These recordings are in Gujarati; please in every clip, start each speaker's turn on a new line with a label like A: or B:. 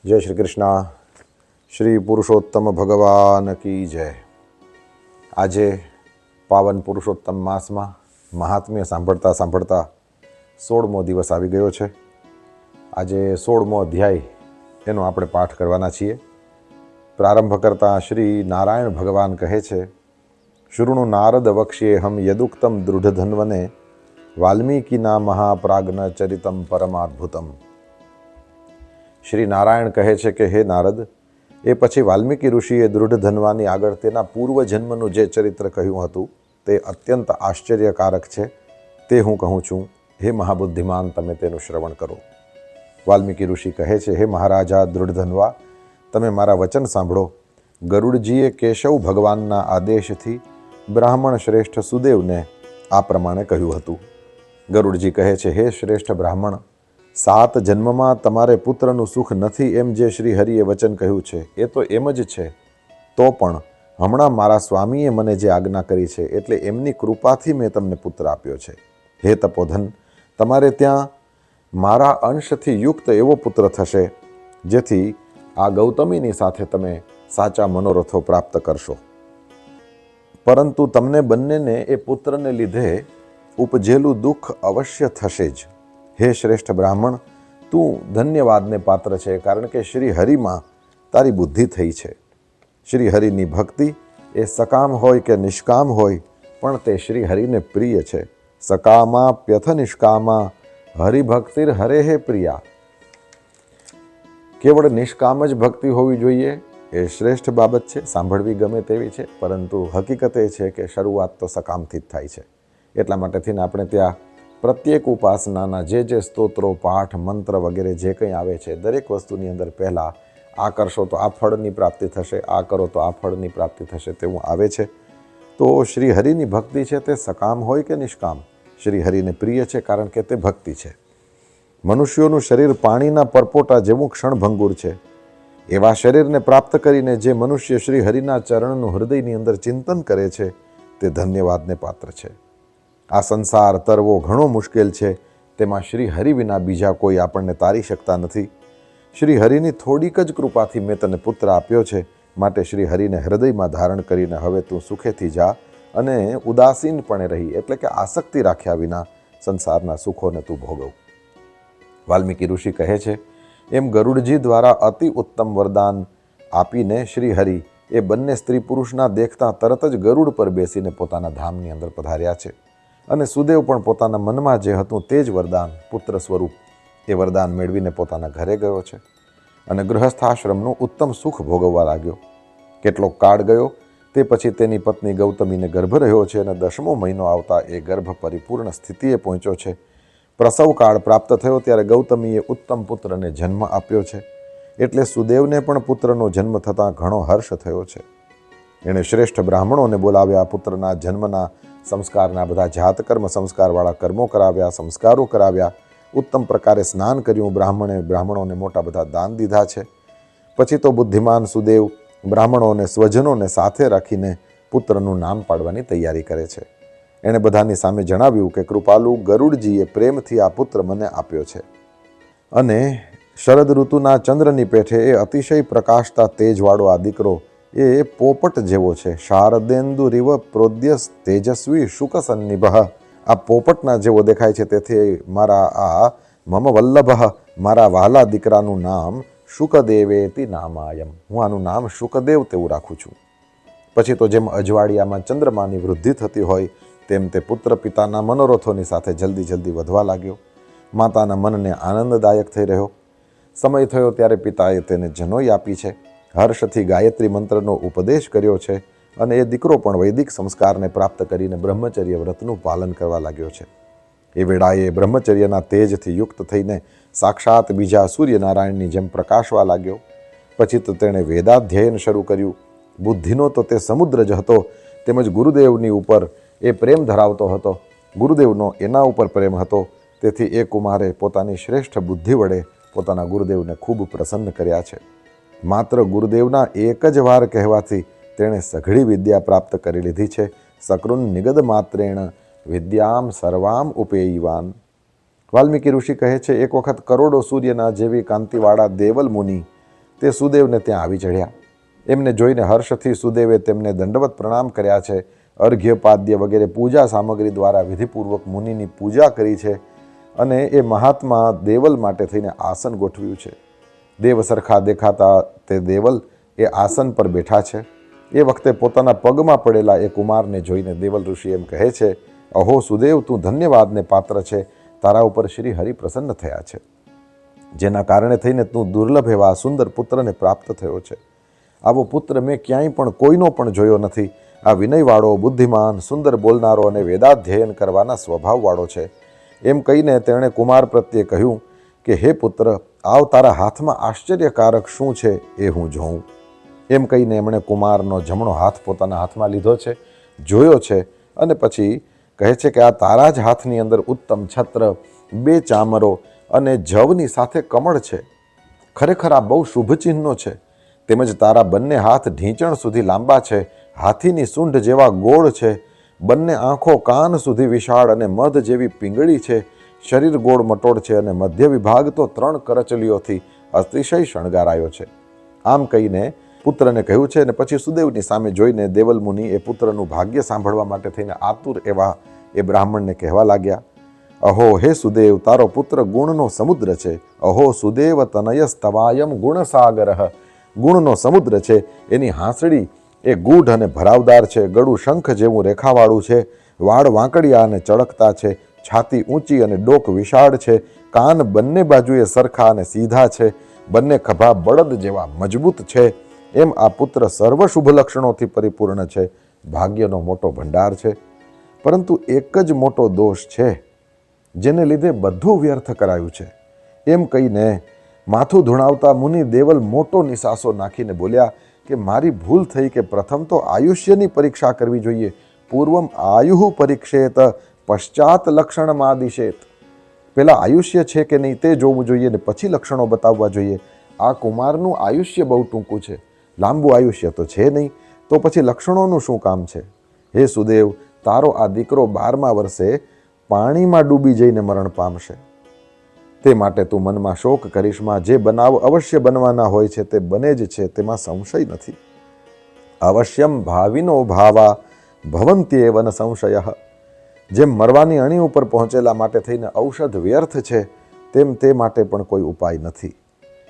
A: જય શ્રી કૃષ્ણ. શ્રી પુરુષોત્તમ ભગવાન કી જય. આજે પાવન પુરુષોત્તમ માસમાં મહાત્મ્ય સાંભળતા સાંભળતા 16મો દિવસ આવી ગયો છે. આજે 16મો અધ્યાય એનો આપણે પાઠ કરવાના છીએ. પ્રારંભ કરતા શ્રી નારાયણ ભગવાન કહે છે, શૃણુ નારદ વક્ષ્યેહમ યદુક્તમ દૃઢધન્વને વાલ્મીકિના મહાપ્રાજ્ઞ ચરિતમ પરમાદ્ભુતમ. શ્રી નારાયણ કહે છે કે હે નારદ, એ પછી વાલ્મીકી ઋષિએ દૃઢધન્વાની આગળ તેના પૂર્વજન્મનું જે ચરિત્ર કહ્યું હતું તે અત્યંત આશ્ચર્યકારક છે. તે હું કહું છું. હે મહાબુદ્ધિમાન, તમે તેનું શ્રવણ કરો. વાલ્મીકી ઋષિ કહે છે, હે મહારાજા દૃઢધન્વા, તમે મારા વચન સાંભળો. ગરુડજીએ કેશવ ભગવાનના આદેશથી બ્રાહ્મણ શ્રેષ્ઠ સુદેવને આ પ્રમાણે કહ્યું હતું. ગરુડજી કહે છે, હે શ્રેષ્ઠ બ્રાહ્મણ, 7 જન્મમાં તમારે પુત્રનું સુખ નથી એમ જે શ્રી હરિએ વચન કહ્યું છે એ તો એમ જ છે. તો પણ હમણાં મારા સ્વામીએ મને જે આજ્ઞા કરી છે એટલે એમની કૃપાથી મેં તમને પુત્ર આપ્યો છે. હે તપોધન, તમારે ત્યાં મારા અંશથી યુક્ત એવો પુત્ર થશે જેથી આ ગૌતમીની સાથે તમે સાચા મનોરથો પ્રાપ્ત કરશો. પરંતુ તમને બંનેને એ પુત્રને લીધે ઉપજેલું દુઃખ અવશ્ય થશે જ. હે શ્રેષ્ઠ બ્રાહ્મણ, તું ધન્યવાદને પાત્ર છે, કારણ કે શ્રી હરિમાં તારી બુદ્ધિ થઈ છે. શ્રી હરિની ભક્તિ એ સકામ હોય કે નિષ્કામ હોય, પણ તે શ્રી હરિને પ્રિય છે. સકામા પ્યથ નિષ્કામા હરિભક્તિર હરેહે પ્રિયા. કેવળ નિષ્કામ જ ભક્તિ હોવી જોઈએ એ શ્રેષ્ઠ બાબત છે, સાંભળવી ગમે તેવી છે, પરંતુ હકીકત એ છે કે શરૂઆત તો સકામથી જ થાય છે. એટલા માટેથી આપણે ત્યાં પ્રત્યેક ઉપાસનાના જે સ્તોત્રો, પાઠ, મંત્ર વગેરે જે કંઈ આવે છે, દરેક વસ્તુની અંદર પહેલાં આ કરશો તો આ ફળની પ્રાપ્તિ થશે, આ કરો તો આ ફળની પ્રાપ્તિ થશે તેવું આવે છે. તો શ્રી હરિની ભક્તિ છે તે સકામ હોય કે નિષ્કામ, શ્રી હરિને પ્રિય છે કારણ કે તે ભક્તિ છે. મનુષ્યોનું શરીર પાણીના પરપોટા જેવું ક્ષણભંગુર છે. એવા શરીરને પ્રાપ્ત કરીને જે મનુષ્ય શ્રી હરિના ચરણનું હૃદયની અંદર ચિંતન કરે છે તે ધન્યવાદને પાત્ર છે. આ સંસાર તરવો ઘણો મુશ્કેલ છે, તેમાં શ્રી હરિ વિના બીજા કોઈ આપણને તારી શકતા નથી. શ્રી હરિની થોડીક જ કૃપાથી મેં તને પુત્ર આપ્યો છે, માટે શ્રી હરિને હૃદયમાં ધારણ કરીને હવે તું સુખેથી જા અને ઉદાસીનપણે રહી, એટલે કે આસક્તિ રાખ્યા વિના સંસારના સુખોને તું ભોગવ. વાલ્મીકી ઋષિ કહે છે, એમ ગરુડજી દ્વારા અતિ ઉત્તમ વરદાન આપીને શ્રી હરિ એ બંને સ્ત્રી પુરુષના દેખતા તરત જ ગરુડ પર બેસીને પોતાના ધામની અંદર પધાર્યા છે. અને સુદેવ પણ પોતાના મનમાં જે હતું તે જ વરદાન, પુત્ર સ્વરૂપ એ વરદાન મેળવીને પોતાના ઘરે ગયો છે અને ગૃહસ્થાશ્રમનું ઉત્તમ સુખ ભોગવવા લાગ્યો. કેટલોક કાળ ગયો તે પછી તેની પત્ની ગૌતમીને ગર્ભ રહ્યો છે અને 10મો મહિનો આવતા એ ગર્ભ પરિપૂર્ણ સ્થિતિએ પહોંચ્યો છે. પ્રસવ કાળ પ્રાપ્ત થયો ત્યારે ગૌતમીએ ઉત્તમ પુત્રને જન્મ આપ્યો છે. એટલે સુદેવને પણ પુત્રનો જન્મ થતાં ઘણો હર્ષ થયો છે. એણે શ્રેષ્ઠ બ્રાહ્મણોને બોલાવ્યા, પુત્રના જન્મના સંસ્કારના બધા જાતકર્મ સંસ્કારવાળા કર્મો કરાવ્યા, સંસ્કારો કરાવ્યા, ઉત્તમ પ્રકારે સ્નાન કર્યું. બ્રાહ્મણોને મોટા બધા દાન દીધા છે. પછી તો બુદ્ધિમાન સુદેવ બ્રાહ્મણોને સ્વજનોને સાથે રાખીને પુત્રનું નામ પાડવાની તૈયારી કરે છે. એણે બધાની સામે જણાવ્યું કે કૃપાલુ ગરુડજીએ પ્રેમથી આ પુત્ર મને આપ્યો છે અને શરદ ઋતુના ચંદ્રની પેઠે એ અતિશય પ્રકાશતા તેજવાળો આ દીકરો એ પોપટ જેવો છે. શારદેન્દુ રીવ પ્રોદ્ય તેજસ્વી શુકસન્નિભ. આ પોપટના જેવો દેખાય છે, તેથી મારા આ મમ વલ્લભ, મારા વહાલા દીકરાનું નામ શુકદેવેતિ નામાયમ. હું આનું નામ શુકદેવ તેવું રાખું છું. પછી તો જેમ અજવાળિયામાં ચંદ્રમાની વૃદ્ધિ થતી હોય તેમ તે પુત્ર પિતાના મનોરથોની સાથે જલ્દી વધવા લાગ્યો. માતાના મનને આનંદદાયક થઈ રહ્યો. સમય થયો ત્યારે પિતાએ તેને જનોઈ આપી છે. હર્ષથી ગાયત્રી મંત્રનો ઉપદેશ કર્યો છે અને એ દીકરો પણ વૈદિક સંસ્કારને પ્રાપ્ત કરીને બ્રહ્મચર્ય વ્રતનું પાલન કરવા લાગ્યો છે. એ વેળાએ બ્રહ્મચર્યના તેજથી યુક્ત થઈને સાક્ષાત બીજા સૂર્યનારાયણની જેમ પ્રકાશવા લાગ્યો. પછી તો તેણે વેદાધ્યયન શરૂ કર્યું. બુદ્ધિનો તો તે સમુદ્ર જ હતો, તેમજ ગુરુદેવની ઉપર એ પ્રેમ ધરાવતો હતો. ગુરુદેવનો એના ઉપર પ્રેમ હતો, તેથી એ કુમારે પોતાની શ્રેષ્ઠ બુદ્ધિ વડે પોતાના ગુરુદેવને ખૂબ પ્રસન્ન કર્યા છે. માત્ર ગુરુદેવના એક જ વાર કહેવાથી તેણે સઘળી વિદ્યા પ્રાપ્ત કરી લીધી છે. સકૃન નિગદ માત્રેણ વિદ્યામ સર્વામ ઉપેયવાન. વાલ્મીકી ઋષિ કહે છે, એક વખત કરોડો સૂર્યના જેવી કાંતિવાળા દેવલ મુનિ તે સુદેવને ત્યાં આવી ચડ્યા. એમને જોઈને હર્ષથી સુદેવે તેમને દંડવત પ્રણામ કર્યા છે. અર્ઘ્ય પાદ્ય વગેરે પૂજા સામગ્રી દ્વારા વિધિપૂર્વક મુનિની પૂજા કરી છે અને એ મહાત્મા દેવલ માટે થઈને આસન ગોઠવ્યું છે. દેવ સરખા દેખાતા તે દેવલ એ આસન પર બેઠા છે. એ વખતે પોતાના પગમાં પડેલા એ કુમારને જોઈને દેવલ ઋષિ એમ કહે છે, અહો સુદેવ, તું ધન્યવાદને પાત્ર છે. તારા ઉપર શ્રી હરિ પ્રસન્ન થયા છે, જેના કારણે થઈને તું દુર્લભ એવા સુંદર પુત્રને પ્રાપ્ત થયો છે. આવો પુત્ર મેં ક્યાંય પણ કોઈનો પણ જોયો નથી. આ વિનયવાળો, બુદ્ધિમાન, સુંદર બોલનારો અને વેદાધ્યયન કરવાના સ્વભાવવાળો છે. એમ કહીને તેણે કુમાર પ્રત્યે કહ્યું કે હે પુત્ર, આવ તારા હાથમાં આશ્ચર્યકારક શું છે એ હું જોઉં. એમ કહીને એમણે કુમારનો જમણો હાથ પોતાના હાથમાં લીધો છે, જોયો છે અને પછી કહે છે કે આ તારા જ હાથની અંદર ઉત્તમ છત્ર, 2 ચામરો અને જવની સાથે કમળ છે. ખરેખર આ બહુ શુભ ચિહ્નો છે. તેમજ તારા બંને હાથ ઢીંચણ સુધી લાંબા છે, હાથીની સૂંઢ જેવા ગોળ છે, બંને આંખો કાન સુધી વિશાળ અને મધ જેવી પીંગળી છે, શરીર ગોળ મટોળ છે અને મધ્ય વિભાગ તો 3 કરચલીઓથી અતિશય શણગારાયો છે. આમ કહીને પુત્રને કહ્યું છે અને પછી સુદેવની સામે જોઈને દેવલ મુનિ એ પુત્રનું ભાગ્ય સાંભળવા માટે થઈને આતુર એવા એ બ્રાહ્મણને કહેવા લાગ્યા, અહો હે સુદેવ, તારો પુત્ર ગુણનો સમુદ્ર છે. અહો સુદેવ તનયસ્તવાયમ ગુણસાગરઃ. ગુણનો સમુદ્ર છે. એની હાંસળી એ ગૂઢ અને ભરાવદાર છે, ગળું શંખ જેવું રેખાવાળું છે, વાળ વાંકડિયા અને ચળકતા છે, છાતી ઊંચી અને ડોક વિશાળ છે, કાન બંને બાજુએ સરખા અને સીધા છે, બંને ખભા બળદ જેવા મજબૂત છે. એમ આ પુત્ર સર્વ શુભ લક્ષણોથી પરિપૂર્ણ છે, ભાગ્યનો મોટો ભંડાર છે. પરંતુ એક જ મોટો દોષ છે, જેને લીધે બધું વ્યર્થ કરાયું છે. એમ કહીને માથું ધુણાવતા મુનિ દેવલ મોટો નિસાસો નાખીને બોલ્યા કે મારી ભૂલ થઈ કે પ્રથમ તો આયુષ્યની પરીક્ષા કરવી જોઈએ. પૂર્વમ આયુઃ પરીક્ષેત પશ્ચાત લક્ષણમાદિશેત. પહેલાં આયુષ્ય છે કે નહીં તે જોવું જોઈએ ને પછી લક્ષણો બતાવવા જોઈએ. આ કુમારનું આયુષ્ય બહુ ટૂંકું છે, લાંબુ આયુષ્ય તો છે નહીં, તો પછી લક્ષણોનું શું કામ છે? હે સુદેવ, તારો આ દીકરો 12મા વર્ષે પાણીમાં ડૂબી જઈને મરણ પામશે. તે માટે તું મનમાં શોક કરીશમાં. જે બનાવ અવશ્ય બનવાના હોય છે તે બને જ છે, તેમાં સંશય નથી. અવશ્યમ ભાવિનો ભાવા ભવંત્યેવ ન સંશયઃ. જેમ મરવાની અણી ઉપર પહોંચેલા માટે થઈને ઔષધ વ્યર્થ છે, તેમ તે માટે પણ કોઈ ઉપાય નથી.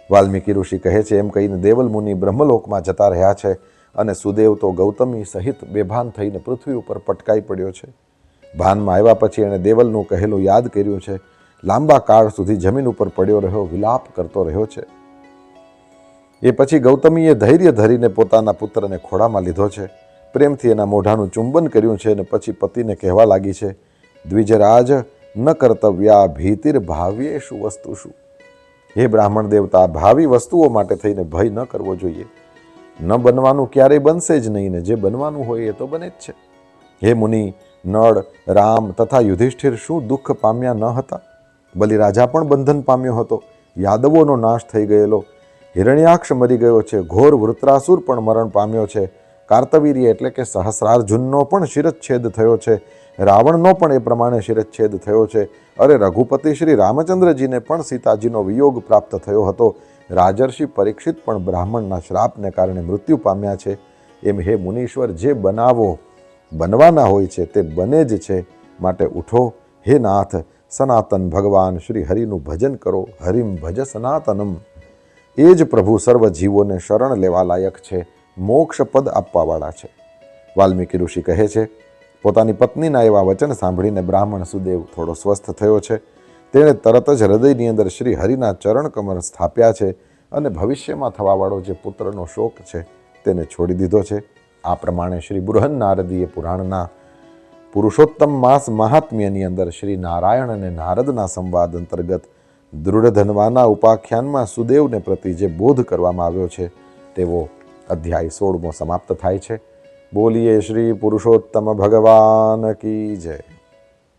A: વાલ્મીકી ઋષિ કહે છે એમ કહીને દેવલ મુનિ બ્રહ્મલોકમાં જતા રહ્યા છે અને સુદેવ તો ગૌતમી સહિત બેભાન થઈને પૃથ્વી ઉપર પટકાઈ પડ્યો છે. ભાનમાં આવ્યા પછી એણે દેવલનું કહેલું યાદ કર્યું છે. લાંબા કાળ સુધી જમીન ઉપર પડ્યો રહ્યો, વિલાપ કરતો રહ્યો છે. એ પછી ગૌતમીએ ધૈર્ય ધરીને પોતાના પુત્રને ખોળામાં લીધો છે, પ્રેમથી એના મોઢાનું ચુંબન કર્યું છે અને પછી પતિને કહેવા લાગી છે, દ્વિજરાજ ન કર્તવ્યા ભીતિર ભાવ્યેષુ વસ્તુષુ. હે બ્રાહ્મણ દેવતા, ભાવિ વસ્તુઓ માટે થઈને ભય ન કરવો જોઈએ. ન બનવાનું ક્યારેય બનશે જ નહીં ને જે બનવાનું હોય એ તો બને જ છે. હે મુનિ, નળ, રામ તથા યુધિષ્ઠિર શું દુઃખ પામ્યા ન હતા? બલિરાજા પણ બંધન પામ્યો હતો, યાદવોનો નાશ થઈ ગયેલો, હિરણ્યાક્ષ મરી ગયો છે, ઘોર વૃત્રાસુર પણ મરણ પામ્યો છે, કાર્તવીર્ય એટલે કે સહસ્રાર્જુનનો પણ શિરચ્છેદ થયો છે, રાવણનો પણ એ પ્રમાણે શિરચ્છેદ થયો છે. અરે રઘુપતિ શ્રી રામચંદ્રજીને પણ સીતાજીનો વિયોગ પ્રાપ્ત થયો હતો. રાજર્ષિ પરીક્ષિત પણ બ્રાહ્મણના શ્રાપને કારણે મૃત્યુ પામ્યા છે. એમ હે મુનીશ્વર, જે બનાવો બનવાના હોય છે તે બને જ છે. માટે ઉઠો હે નાથ, સનાતન ભગવાન શ્રી હરિનું ભજન કરો. હરિમ ભજ સનાતનમ. એ જ પ્રભુ સર્વ જીવોને શરણ લેવા લાયક છે, મોક્ષ પદ આપવાવાળા છે. વાલ્મીકી ઋષિ કહે છે, પોતાની પત્નીના એવા વચન સાંભળીને બ્રાહ્મણ સુદેવ થોડો સ્વસ્થ થયો છે. તેણે તરત જ હૃદયની અંદર શ્રી હરિના ચરણ કમર સ્થાપ્યા છે અને ભવિષ્યમાં થવાવાળો જે પુત્રનો શોક છે તેને છોડી દીધો છે. આ પ્રમાણે શ્રી બૃહન નારદીય પુરાણના પુરુષોત્તમ માસ મહાત્મ્યની અંદર શ્રી નારાયણ અને નારદના સંવાદ અંતર્ગત દૃઢધનવાના ઉપાખ્યાનમાં સુદેવને પ્રતિ જે બોધ કરવામાં આવ્યો છે તેવો અધ્યાય 16મો સમાપ્ત થાય છે. બોલીએ શ્રી પુરુષોત્તમ ભગવાન કી જય.